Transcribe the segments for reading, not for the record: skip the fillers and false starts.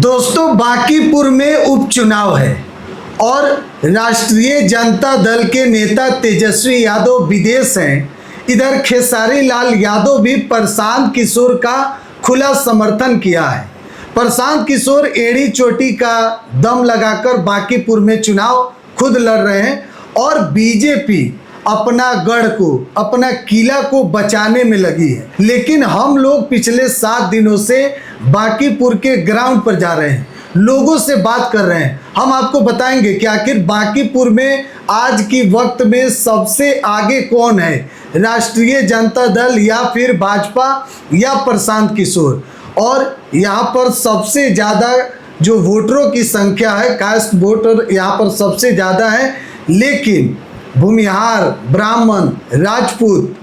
दोस्तों, बांकीपुर में उपचुनाव है और राष्ट्रीय जनता दल के नेता तेजस्वी यादव विदेश हैं। इधर खेसारी लाल यादव भी प्रशांत किशोर का खुला समर्थन किया है। प्रशांत किशोर एड़ी चोटी का दम लगाकर बांकीपुर में चुनाव खुद लड़ रहे हैं और बीजेपी अपना गढ़ को, अपना किला को बचाने में लगी है। लेकिन हम लोग पिछले 7 दिनों से बांकीपुर के ग्राउंड पर जा रहे हैं, लोगों से बात कर रहे हैं। हम आपको बताएंगे कि आखिर बांकीपुर में आज की वक्त में सबसे आगे कौन है, राष्ट्रीय जनता दल या फिर भाजपा या प्रशांत किशोर। और यहाँ पर सबसे ज़्यादा जो वोटरों की संख्या है, कास्ट वोटर यहाँ पर सबसे ज़्यादा है, लेकिन भूमिहार, ब्राह्मण, राजपूत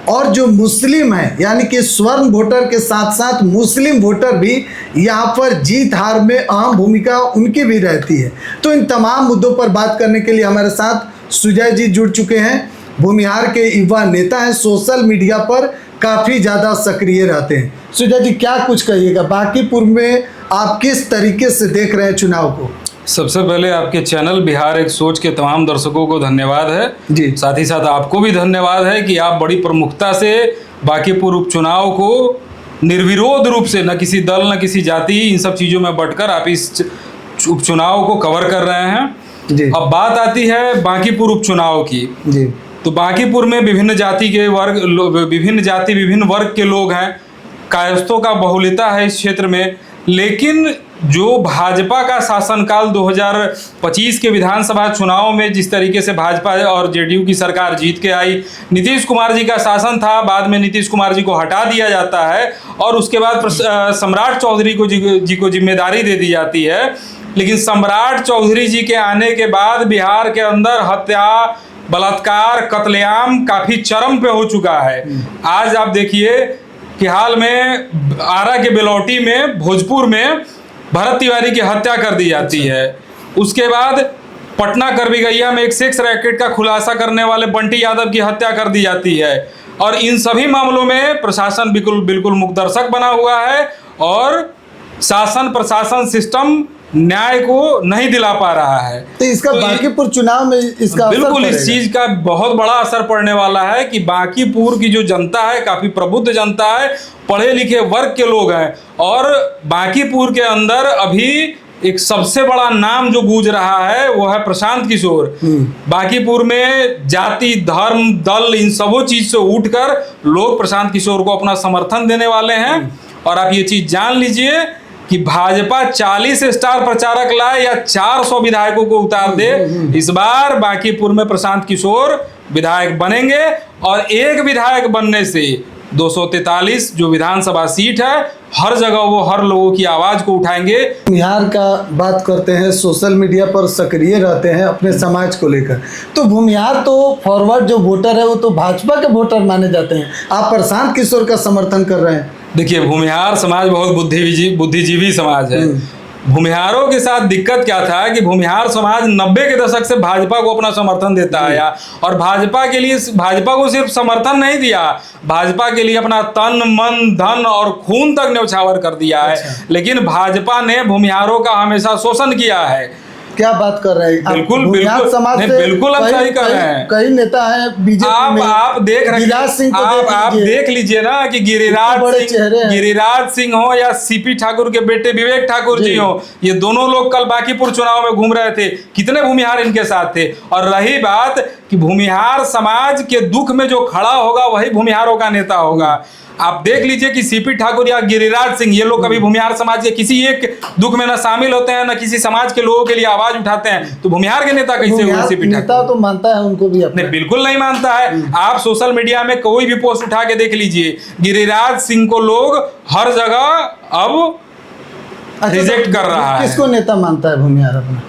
और जो मुस्लिम है, यानी कि स्वर्ण वोटर के साथ साथ मुस्लिम वोटर भी यहाँ पर जीत हार में अहम भूमिका उनकी भी रहती है। तो इन तमाम मुद्दों पर बात करने के लिए हमारे साथ सुजय जी जुड़ चुके हैं। भूमिहार के युवा नेता हैं, सोशल मीडिया पर काफ़ी ज़्यादा सक्रिय रहते हैं। सुजय जी, क्या कुछ कहिएगा, बांकीपुर में आप किस तरीके से देख रहे हैं चुनाव को? सबसे पहले आपके चैनल बिहार एक सोच के तमाम दर्शकों को धन्यवाद है जी। साथ ही साथ आपको भी धन्यवाद है कि आप बड़ी प्रमुखता से बांकीपुर उपचुनाव को निर्विरोध रूप से, न किसी दल न किसी जाति, इन सब चीज़ों में बटकर आप इस उपचुनाव को कवर कर रहे हैं जी। अब बात आती है बांकीपुर उपचुनाव की। जी। तो बांकीपुर में विभिन्न जाति के वर्ग, विभिन्न वर्ग के लोग हैं, कायस्थों का बहुलता है इस क्षेत्र में। लेकिन जो भाजपा का शासनकाल 2025 के विधानसभा चुनाव में जिस तरीके से भाजपा और जेडीयू की सरकार जीत के आई, नीतीश कुमार जी का शासन था, बाद में नीतीश कुमार जी को हटा दिया जाता है और उसके बाद सम्राट चौधरी को जिम्मेदारी दे दी जाती है। लेकिन सम्राट चौधरी जी के आने के बाद बिहार के अंदर हत्या, बलात्कार, कत्लेआम काफ़ी चरम पे हो चुका है। आज आप देखिए कि हाल में आरा के बेलौटी में, भोजपुर में भरत तिवारी की हत्या कर दी जाती है। उसके बाद पटना करबिगैया में एक सेक्स रैकेट का खुलासा करने वाले बंटी यादव की हत्या कर दी जाती है। और इन सभी मामलों में प्रशासन बिल्कुल मुकदर्शक बना हुआ है और शासन प्रशासन सिस्टम न्याय को नहीं दिला पा रहा है। तो इसका बांकीपुर चुनाव में इसका बिल्कुल इस चीज का बहुत बड़ा असर पड़ने वाला है कि बांकीपुर की जो जनता है काफी प्रबुद्ध जनता है, पढ़े लिखे वर्ग के लोग हैं और बांकीपुर के अंदर अभी एक सबसे बड़ा नाम जो गूंज रहा है वो है प्रशांत किशोर। बांकीपुर में जाति, धर्म, दल, इन सबों चीज से उठकर लोग प्रशांत किशोर को अपना समर्थन देने वाले हैं। और आप ये चीज जान लीजिए कि भाजपा 40 स्टार प्रचारक लाए या 400 विधायकों को उतार दे, इस बार बांकीपुर में प्रशांत किशोर विधायक बनेंगे और एक विधायक बनने से 243 जो विधानसभा सीट है, हर जगह वो हर लोगों की आवाज को उठाएंगे। बिहार का बात करते हैं, सोशल मीडिया पर सक्रिय रहते हैं अपने समाज को लेकर। तो भूमिहार तो फॉरवर्ड जो वोटर है वो तो भाजपा के वोटर माने जाते हैं, आप प्रशांत किशोर का समर्थन कर रहे हैं। देखिए, भूमिहार समाज बहुत बुद्धिजीवी समाज है। भूमिहारों के साथ दिक्कत क्या था कि भूमिहार समाज 90 के दशक से भाजपा को अपना समर्थन देता आया और भाजपा को सिर्फ समर्थन नहीं दिया, भाजपा के लिए अपना तन, मन, धन और खून तक न्यौछावर कर दिया है। लेकिन भाजपा ने भूमिहारों का हमेशा शोषण किया है। क्या बात कर रहे हैं? बिल्कुल समाज से बिल्कुल आप सही कर रहे हैं। कई नेता हैं बीजेपी में, आप देख रहे हैं, आप देख लीजिए ना कि गिरिराज सिंह हो या सीपी ठाकुर के बेटे विवेक ठाकुर जी हो, ये दोनों लोग कल बांकीपुर चुनाव में घूम रहे थे। कितने भूमिहार इनके साथ थे। और रही बात कि भूमिहार समाज के दुख में जो खड़ा होगा वही भूमिहारों का नेता होगा। आप देख लीजिए कि सीपी ठाकुर या गिरिराज सिंह, ये लोग कभी भूमिहार समाज के किसी एक दुख में न शामिल होते हैं, न किसी समाज के लोगों के लिए आवाज उठाते हैं। तो भूमिहार के नेता कैसे हुए? सीपी ठाकुर तो मानता है उनको भी अपने? बिल्कुल नहीं मानता है। आप सोशल मीडिया में कोई भी पोस्ट उठा के देख लीजिए, गिरिराज सिंह को लोग हर जगह अब रिजेक्ट कर रहा है। किसको नेता मानता है भूमिहार अपना?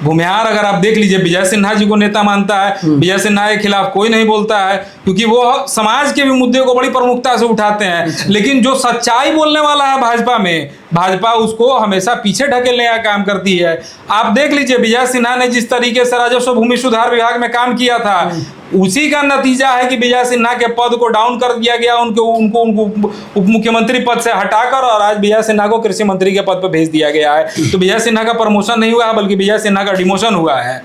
भूमिहार अगर आप देख लीजिए, विजय सिन्हा जी को नेता मानता है। विजय सिन्हा के खिलाफ कोई नहीं बोलता है क्योंकि वो समाज के भी मुद्दे को बड़ी प्रमुखता से उठाते हैं। लेकिन जो सच्चाई बोलने वाला है भाजपा में, भाजपा उसको हमेशा पीछे ढकेलने का काम करती है। आप देख लीजिए विजय सिन्हा ने जिस तरीके से राजस्व भूमि सुधार विभाग में काम किया था, उसी का नतीजा है कि विजय सिन्हा के पद को डाउन कर दिया गया, उनको उप मुख्यमंत्री पद से हटाकर, और आज विजय सिन्हा को कृषि मंत्री के पद पर भेज दिया गया है। तो विजय सिन्हा का प्रमोशन नहीं हुआ है, बल्कि विजय सिन्हा का डिमोशन हुआ है।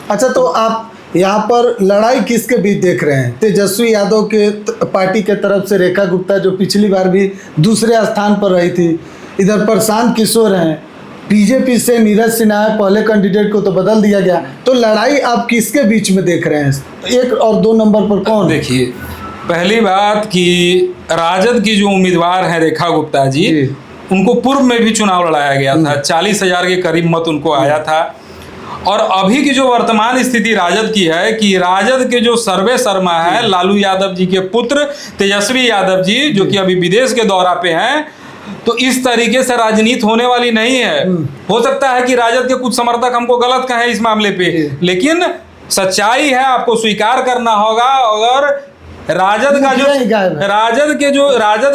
अच्छा, तो आप यहाँ पर लड़ाई किसके बीच देख रहे हैं? तेजस्वी यादव के पार्टी के तरफ से रेखा गुप्ता, जो पिछली बार भी दूसरे स्थान पर रही थी, इधर प्रशांत किशोर हैं, बीजेपी से नीरज सिन्हा है, पहले कैंडिडेट को तो बदल दिया गया। तो लड़ाई आप किसके बीच में देख रहे हैं? 1 और 2 नंबर पर कौन? देखिए, पहली बात कि राजद की जो उम्मीदवार है रेखा गुप्ता जी, उनको पूर्व में भी चुनाव लड़ाया गया था, 40,000 के करीब मत उनको आया था। और अभी की जो वर्तमान स्थिति राजद की है कि राजद के जो सर्वे शर्मा है, लालू यादव जी के पुत्र तेजस्वी यादव जी, जो कि अभी विदेश के दौरा पे हैं, तो इस तरीके से राजनीति होने वाली नहीं है। हो सकता है कि राजद के कुछ समर्थक हमको गलत कहें इस मामले पे, लेकिन सच्चाई है, आपको स्वीकार करना होगा। अगर राजद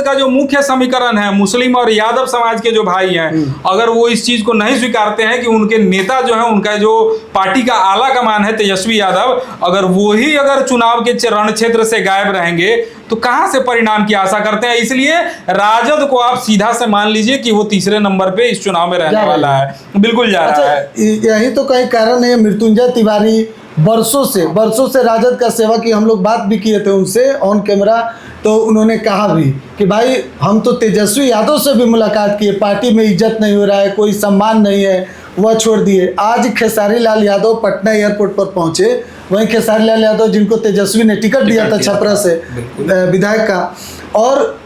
का जो मुख्य समीकरण है, मुस्लिम और यादव समाज के जो भाई हैं, अगर वो इस चीज को नहीं स्वीकारते हैं कि उनके नेता जो है, उनका जो पार्टी का आला कमान है तेजस्वी यादव, अगर चुनाव के रण क्षेत्र से गायब रहेंगे तो कहां से परिणाम की आशा करते हैं? इसलिए राजद को आप सीधा से मान लीजिए कि वो तीसरे नंबर पे इस चुनाव में रहने वाला है, बिल्कुल जा रहा है। यही तो कई कारण है। मृत्युंजय तिवारी वर्षों से राजद का सेवा की, हम लोग बात भी किए थे उनसे ऑन कैमरा, तो उन्होंने कहा भी कि भाई हम तो तेजस्वी यादव से भी मुलाकात किए, पार्टी में इज्जत नहीं हो रहा है, कोई सम्मान नहीं है, वह छोड़ दिए। आज खेसारी लाल यादव पटना एयरपोर्ट पर पहुंचे, वहीं खेसारी लाल यादव जिनको तेजस्वी ने टिकट दिया था छपरा से विधायक का, और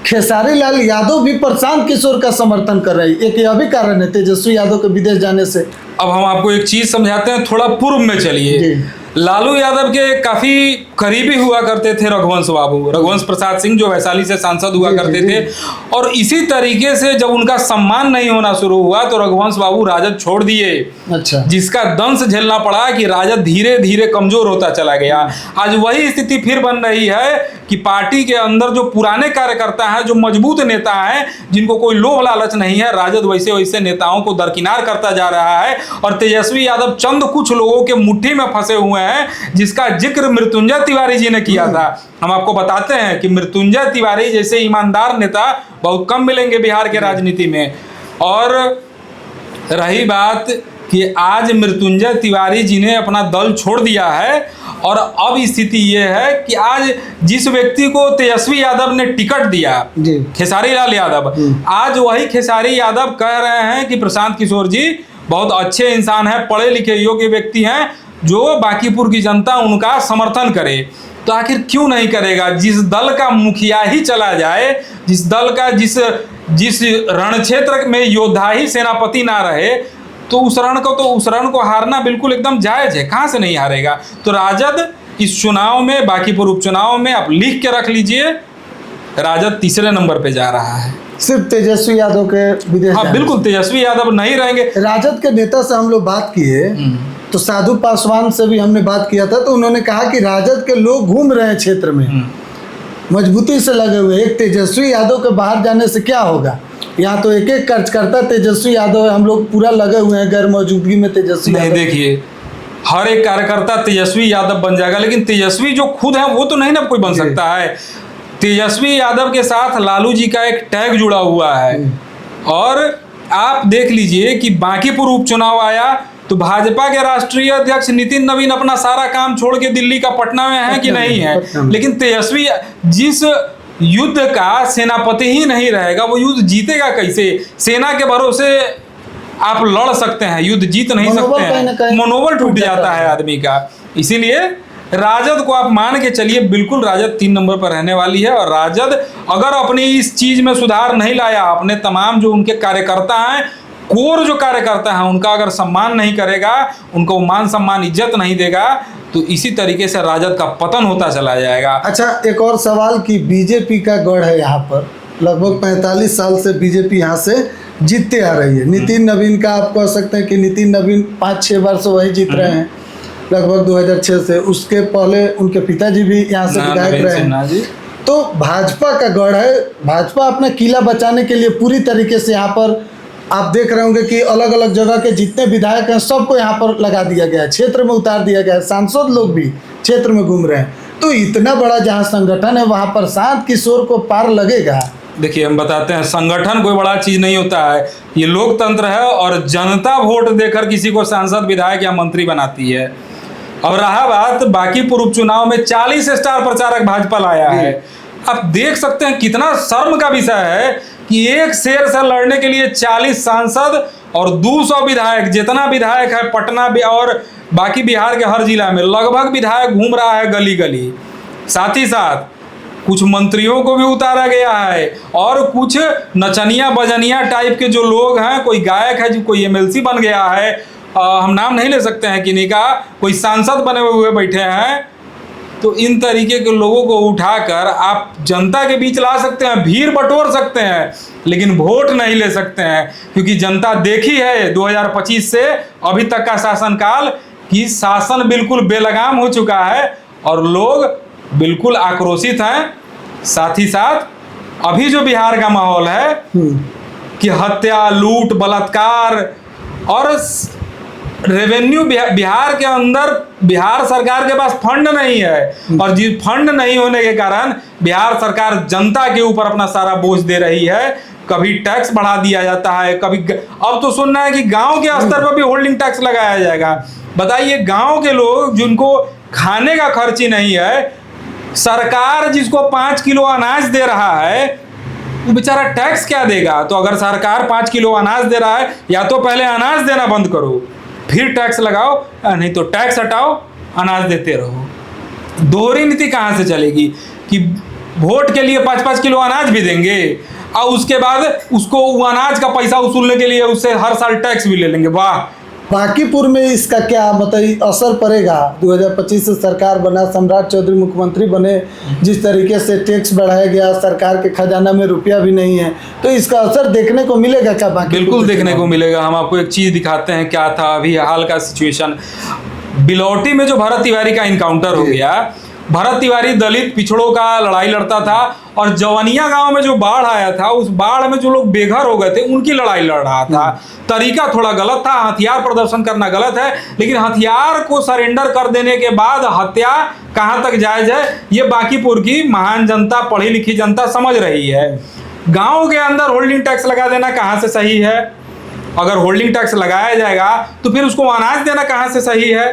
खेसारी लाल यादव भी प्रशांत किशोर का समर्थन कर रही। एक यह भी कारण है तेजस्वी यादव के विदेश जाने से। अब हम आपको एक चीज समझाते हैं, थोड़ा पूर्व में चलिए। लालू यादव के काफी करीबी हुआ करते थे रघुवंश प्रसाद सिंह, जो वैशाली से सांसद हुआ करते थे, और इसी तरीके से जब उनका सम्मान नहीं होना शुरू हुआ तो रघुवंश बाबू राजद छोड़ दिए। अच्छा। जिसका दंश झेलना पड़ा कि राजद धीरे धीरे कमजोर होता चला गया। आज वही स्थिति फिर बन रही है कि पार्टी के अंदर जो पुराने कार्यकर्ता हैं, जो मजबूत नेता हैं, जिनको कोई लोभ लालच नहीं है, राजद वैसे वैसे नेताओं को दरकिनार करता जा रहा है, और तेजस्वी यादव चंद कुछ लोगों के मुट्ठी में फंसे हुए हैं, जिसका जिक्र मृत्युंजय तिवारी जी ने किया था। हम आपको बताते हैं कि मृत्युंजय तिवारी जैसे ईमानदार नेता बहुत कम मिलेंगे बिहार के राजनीति में। और रही बात कि आज मृत्युंजय तिवारी जी ने अपना दल छोड़ दिया है, और अब स्थिति ये है कि आज जिस व्यक्ति को तेजस्वी यादव ने टिकट दिया, खेसारी लाल यादव, आज वही खेसारी यादव कह रहे हैं कि प्रशांत किशोर जी बहुत अच्छे इंसान हैं, पढ़े लिखे योग्य व्यक्ति हैं, जो बांकीपुर की जनता उनका समर्थन करे। तो आखिर क्यों नहीं करेगा? जिस दल का मुखिया ही चला जाए, जिस दल का जिस रण क्षेत्र में योद्धा ही सेनापति ना रहे, तो उस रण को हारना बिल्कुल एकदम जायज है, कहां से नहीं हारेगा। तो राजद इस चुनाव में, बांकीपुर उपचुनाव में, आप लिख के रख लीजिए, राजद तीसरे नंबर पे जा रहा है। सिर्फ तेजस्वी यादव के विदेश? हाँ बिल्कुल, तेजस्वी यादव नहीं रहेंगे। राजद के नेता से हम लोग बात किए, तो साधु पासवान से भी हमने बात किया था, तो उन्होंने कहा कि राजद के लोग घूम रहे हैं क्षेत्र में, मजबूती से लगे हुए। एक तेजस्वी यादव के बाहर जाने से क्या होगा? यहाँ तो एक एक कार्यकर्ता तेजस्वी यादव है, हम लोग पूरा लगे हुए हैं गैर मौजूदगी में तेजस्वी यादव। देखिए, हर एक कार्यकर्ता तेजस्वी यादव बन जाएगा, लेकिन तेजस्वी जो खुद है वो तो नहीं ना कोई बन सकता है। तेजस्वी यादव के साथ लालू जी का एक टैग जुड़ा हुआ है। और आप देख लीजिए कि बांकीपुर उपचुनाव आया तो भाजपा के राष्ट्रीय अध्यक्ष नितिन नवीन अपना सारा काम छोड़ के दिल्ली का पटना में है कि नहीं है, लेकिन तेजस्वी जिस युद्ध का सेनापति ही नहीं रहेगा, वो युद्ध जीतेगा कैसे? सेना के भरोसे आप लड़ सकते हैं, युद्ध जीत नहीं सकते हैं, मनोबल टूट जाता है आदमी का। इसीलिए राजद को आप मान के चलिए, बिल्कुल राजद 3 नंबर पर रहने वाली है। और राजद अगर अपनी इस चीज में सुधार नहीं लाया, अपने तमाम जो उनके कार्यकर्ता हैं, कोर जो कार्यकर्ता हैं, उनका अगर सम्मान नहीं करेगा, उनको मान सम्मान इज्जत नहीं देगा, तो इसी तरीके से राजद का पतन होता चला जाएगा। अच्छा, एक और सवाल कि बीजेपी का गढ़ है यहाँ पर, लगभग 45 साल से बीजेपी यहाँ से जीतते आ रही है। नितिन नवीन का आप कह सकते हैं कि नितिन नवीन 5-6 बार से वही जीत रहे हैं, लगभग 2006 से। उसके पहले उनके पिताजी भी यहाँ से विधायक रहे हैं। तो भाजपा का गढ़ है, भाजपा अपना किला बचाने के लिए पूरी तरीके से यहाँ पर आप देख रहे होंगे कि अलग अलग जगह के जितने विधायक हैं सबको यहाँ पर लगा दिया गया है, क्षेत्र में उतार दिया गया है, सांसद लोग भी क्षेत्र में घूम रहे हैं। तो इतना बड़ा जहाँ संगठन है वहाँ प्रशांत किशोर को पार लगेगा? देखिए, हम बताते हैं, संगठन कोई बड़ा चीज नहीं होता है, ये लोकतंत्र है और जनता वोट देकर किसी को सांसद, विधायक या मंत्री बनाती है। और रहा बात बांकीपुर उपचुनाव में 40 स्टार प्रचारक भाजपा लाया है। आप देख सकते हैं कितना शर्म का विषय है कि एक शेर से लड़ने के लिए 40 सांसद और 200 विधायक, जितना विधायक है पटना और बाकी बिहार के हर जिला में लगभग विधायक घूम रहा है गली गली। साथ ही साथ कुछ मंत्रियों को भी उतारा गया है और कुछ नचनिया बजनिया टाइप के जो लोग हैं, कोई गायक है जो कोई एमएलसी बन गया है, हम नाम नहीं ले सकते हैं किन्हीं का, कोई सांसद बने हुए बैठे हैं। तो इन तरीके के लोगों को उठाकर आप जनता के बीच ला सकते हैं, भीड़ बटोर सकते हैं, लेकिन वोट नहीं ले सकते हैं, क्योंकि जनता देखी है 2025 से अभी तक का शासनकाल कि शासन बिल्कुल बेलगाम हो चुका है और लोग बिल्कुल आक्रोशित हैं। साथ ही साथ अभी जो बिहार का माहौल है कि हत्या, लूट, बलात्कार और रेवेन्यू बिहार के अंदर बिहार सरकार के पास फंड नहीं है और जिस फंड नहीं होने के कारण बिहार सरकार जनता के ऊपर अपना सारा बोझ दे रही है। कभी टैक्स बढ़ा दिया जाता है, कभी अब तो सुनना है कि गांव के स्तर पर भी होल्डिंग टैक्स लगाया जाएगा। बताइए, गांव के लोग जिनको खाने का खर्च ही नहीं है, सरकार जिसको 5 किलो अनाज दे रहा है, वो बेचारा टैक्स क्या देगा? तो अगर सरकार 5 किलो अनाज दे रहा है, या तो पहले अनाज देना बंद करो, फिर टैक्स लगाओ, नहीं तो टैक्स हटाओ, अनाज देते रहो। दोहरी नीति कहाँ से चलेगी कि वोट के लिए 5-5 किलो अनाज भी देंगे और उसके बाद उसको वो अनाज का पैसा वसूलने के लिए उससे हर साल टैक्स भी ले लेंगे। वाह! बांकीपुर में इसका क्या मतलब असर पड़ेगा? 2025 से सरकार बना, सम्राट चौधरी मुख्यमंत्री बने, जिस तरीके से टैक्स बढ़ाया गया, सरकार के खजाना में रुपया भी नहीं है, तो इसका असर देखने को मिलेगा क्या? बिल्कुल देखने को मिलेगा। हम आपको एक चीज दिखाते हैं, क्या था अभी हाल का सिचुएशन। बिलौटी में जो भरत तिवारी का इनकाउंटर हो गया, भरत तिवारी दलित पिछड़ों का लड़ाई लड़ता था और जवनिया गांव में जो बाढ़ आया था, उस बाढ़ में जो लोग बेघर हो गए थे उनकी लड़ाई लड़ रहा था। तरीका थोड़ा गलत था, हथियार प्रदर्शन करना गलत है, लेकिन हथियार को सरेंडर कर देने के बाद हत्या कहां तक जायज है, ये बांकीपुर की महान जनता, पढ़ी लिखी जनता समझ रही है। गांव के अंदर होल्डिंग टैक्स लगा देना कहां से सही है? अगर होल्डिंग टैक्स लगाया जाएगा तो फिर उसको अनाज देना कहां से सही है?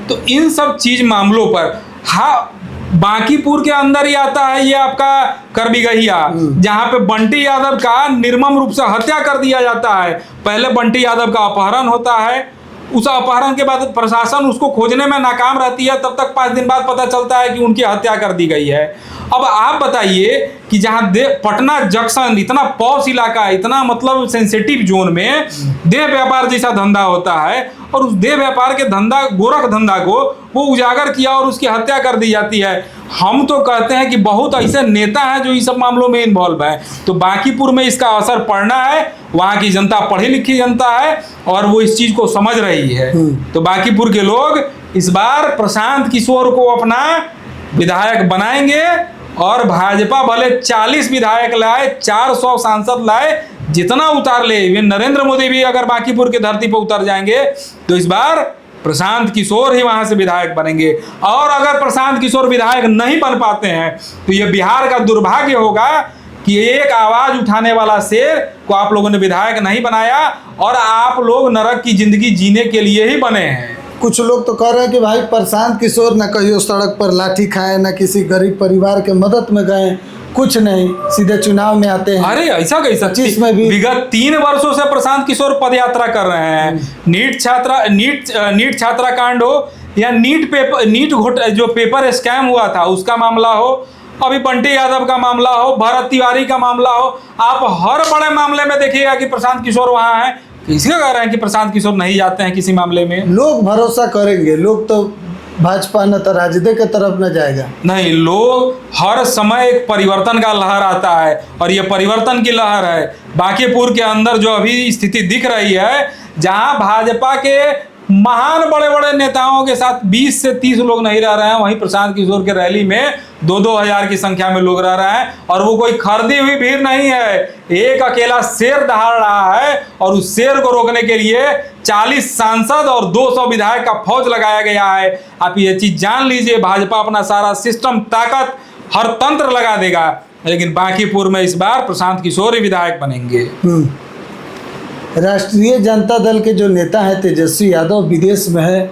तो इन सब चीज मामलों पर, हाँ, बांकीपुर के अंदर ही आता है ये आपका करबिगहिया, जहां पे बंटी यादव का निर्मम रूप से हत्या कर दिया जाता है। पहले बंटी यादव का अपहरण होता है, उस अपहरण के बाद प्रशासन उसको खोजने में नाकाम रहती है, तब तक 5 दिन बाद पता चलता है कि उनकी हत्या कर दी गई है। अब आप बताइए कि जहां पटना जंक्शन इतना पॉश इलाका, इतना मतलब सेंसिटिव जोन में देह व्यापार जैसा धंधा होता है और उस देह व्यापार के धंधा, गोरख धंधा को वो उजागर किया और उसकी हत्या कर दी जाती है। हम तो कहते हैं कि बहुत ऐसे नेता हैं जो इस सब मामलों में इन्वॉल्व है। तो बांकीपुर में इसका असर पड़ना है, वहाँ की जनता पढ़ी लिखी जनता है और वो इस चीज को समझ रही है। तो बांकीपुर के लोग इस बार प्रशांत किशोर को अपना विधायक बनाएंगे और भाजपा भले 40 विधायक लाए, 400 सांसद लाए, जितना उतार ले, वे नरेंद्र मोदी भी अगर बांकीपुर की धरती पर उतर जाएंगे तो इस बार प्रशांत किशोर ही वहां से विधायक बनेंगे। और अगर प्रशांत किशोर विधायक नहीं बन पाते हैं तो यह बिहार का दुर्भाग्य होगा कि एक आवाज उठाने वाला शेर को आप लोगों ने विधायक नहीं बनाया और आप लोग नरक की जिंदगी जीने के लिए ही बने हैं। कुछ लोग तो कह रहे हैं कि भाई प्रशांत किशोर न कहियो सड़क पर लाठी खाए, न किसी गरीब परिवार के मदद में गए, कुछ नहीं, सीधे चुनाव में आते हैं। अरे ऐसा कैसा? जिसमें भी विगत 3 वर्षों से प्रशांत किशोर पदयात्रा कर रहे हैं। नीट छात्रा कांड हो या नीट जो पेपर स्कैम हुआ था उसका मामला हो, अभी बंटी यादव का मामला हो, भरत तिवारी का मामला हो, आप हर बड़े मामले में देखिएगा कि प्रशांत किशोर वहां है। इसलिए कह रहे हैं कि प्रशांत किशोर नहीं जाते हैं किसी मामले में। लोग भरोसा करेंगे, लोग तो भाजपा न तो राजद के तरफ न जाएगा। नहीं, लोग हर समय एक परिवर्तन का लहर आता है और ये परिवर्तन की लहर है। बांकीपुर के अंदर जो अभी स्थिति दिख रही है, जहां भाजपा के महान बड़े बड़े नेताओं के साथ 20 से 30 लोग नहीं रह रहे हैं, वहीं प्रशांत किशोर के रैली में 2-2 हजार की संख्या में लोग रह रहे हैं, और वो कोई खरीदी हुई भीड़ नहीं है। एक अकेला शेर दहाड़ रहा है और उस शेर को रोकने के लिए 40 सांसद और 200 विधायक का फौज लगाया गया है। आप ये चीज जान लीजिए, भाजपा अपना सारा सिस्टम, ताकत, हर तंत्र लगा देगा, लेकिन बांकीपुर में इस बार प्रशांत किशोर ही विधायक बनेंगे। राष्ट्रीय जनता दल के जो नेता हैं तेजस्वी यादव विदेश में है।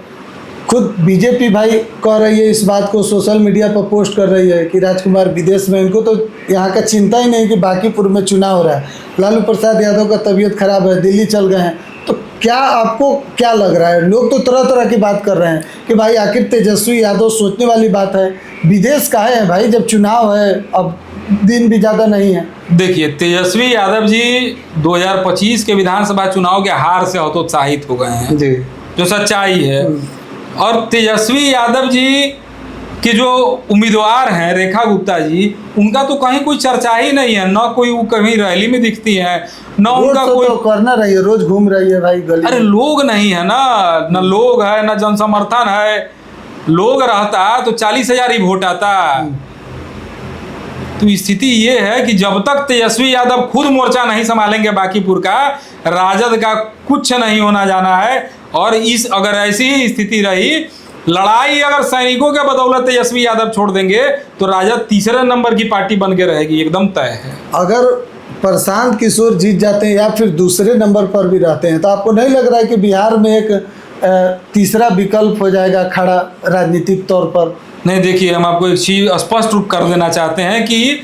खुद बीजेपी भाई कह रही है, इस बात को सोशल मीडिया पर पोस्ट कर रही है कि राजकुमार विदेश में, इनको तो यहाँ का चिंता ही नहीं कि बांकीपुर में चुनाव हो रहा है। लालू प्रसाद यादव का तबीयत खराब है, दिल्ली चल गए हैं। तो क्या आपको क्या लग रहा है? लोग तो तरह तरह की बात कर रहे हैं कि भाई आखिर तेजस्वी यादव, सोचने वाली बात है, विदेश का है भाई, जब चुनाव है, अब दिन भी ज़्यादा नहीं है। देखिए, तेजस्वी यादव जी 2025 के विधानसभा चुनाव के हार से हतोत्साहित हो गए हैं जी, जो सच्चाई है। और तेजस्वी यादव जी के जो उम्मीदवार हैं रेखा गुप्ता जी, उनका तो कहीं कोई चर्चा ही नहीं है, ना कोई वो कहीं रैली में दिखती है, ना उनका कोई तो करना रही है, रोज घूम रही है भाई गली। अरे लोग नहीं है ना, न लोग है, न जनसमर्थन है। लोग रहता तो 40,000 ही वोट आता। तो स्थिति ये है कि जब तक तेजस्वी यादव खुद मोर्चा नहीं संभालेंगे बांकीपुर का, राजद का कुछ नहीं होना जाना है। और इस अगर ऐसी ही स्थिति रही, लड़ाई अगर सैनिकों के बदौलत तेजस्वी यादव छोड़ देंगे तो राजद तीसरे नंबर की पार्टी बन के रहेगी, एकदम तय है। अगर प्रशांत किशोर जीत जाते हैं या फिर दूसरे नंबर पर भी रहते हैं, तो आपको नहीं लग रहा है कि बिहार में एक तीसरा विकल्प हो जाएगा खड़ा राजनीतिक तौर पर? नहीं, देखिए, हम आपको एक चीज स्पष्ट रूप कर देना चाहते हैं कि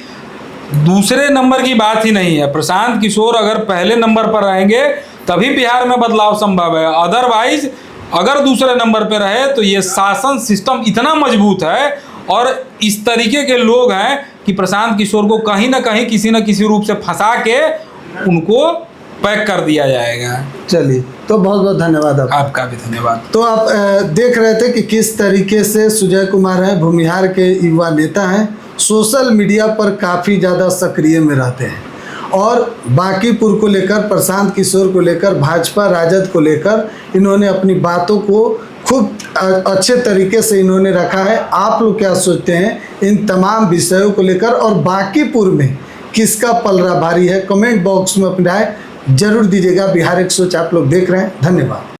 दूसरे नंबर की बात ही नहीं है। प्रशांत किशोर अगर पहले नंबर पर रहेंगे तभी बिहार में बदलाव संभव है। अदरवाइज अगर दूसरे नंबर पर रहे तो ये शासन सिस्टम इतना मजबूत है और इस तरीके के लोग हैं कि प्रशांत किशोर को कहीं ना कहीं किसी न किसी रूप से फंसा के उनको पैक कर दिया जाएगा। चलिए, तो बहुत बहुत धन्यवाद आपका भी धन्यवाद। तो आप देख रहे थे कि किस तरीके से सुजय कुमार है, भूमिहार के युवा नेता हैं, सोशल मीडिया पर काफ़ी ज़्यादा सक्रिय में रहते हैं और बांकीपुर को लेकर, प्रशांत किशोर को लेकर, भाजपा राजद को लेकर इन्होंने अपनी बातों को खूब अच्छे तरीके से इन्होंने रखा है। आप लोग क्या सोचते हैं इन तमाम विषयों को लेकर, और बांकीपुर में किसका पलड़ा भारी है? कमेंट बॉक्स में अपनी राय जरूर दीजिएगा। बिहार 100 आप लोग देख रहे हैं, धन्यवाद।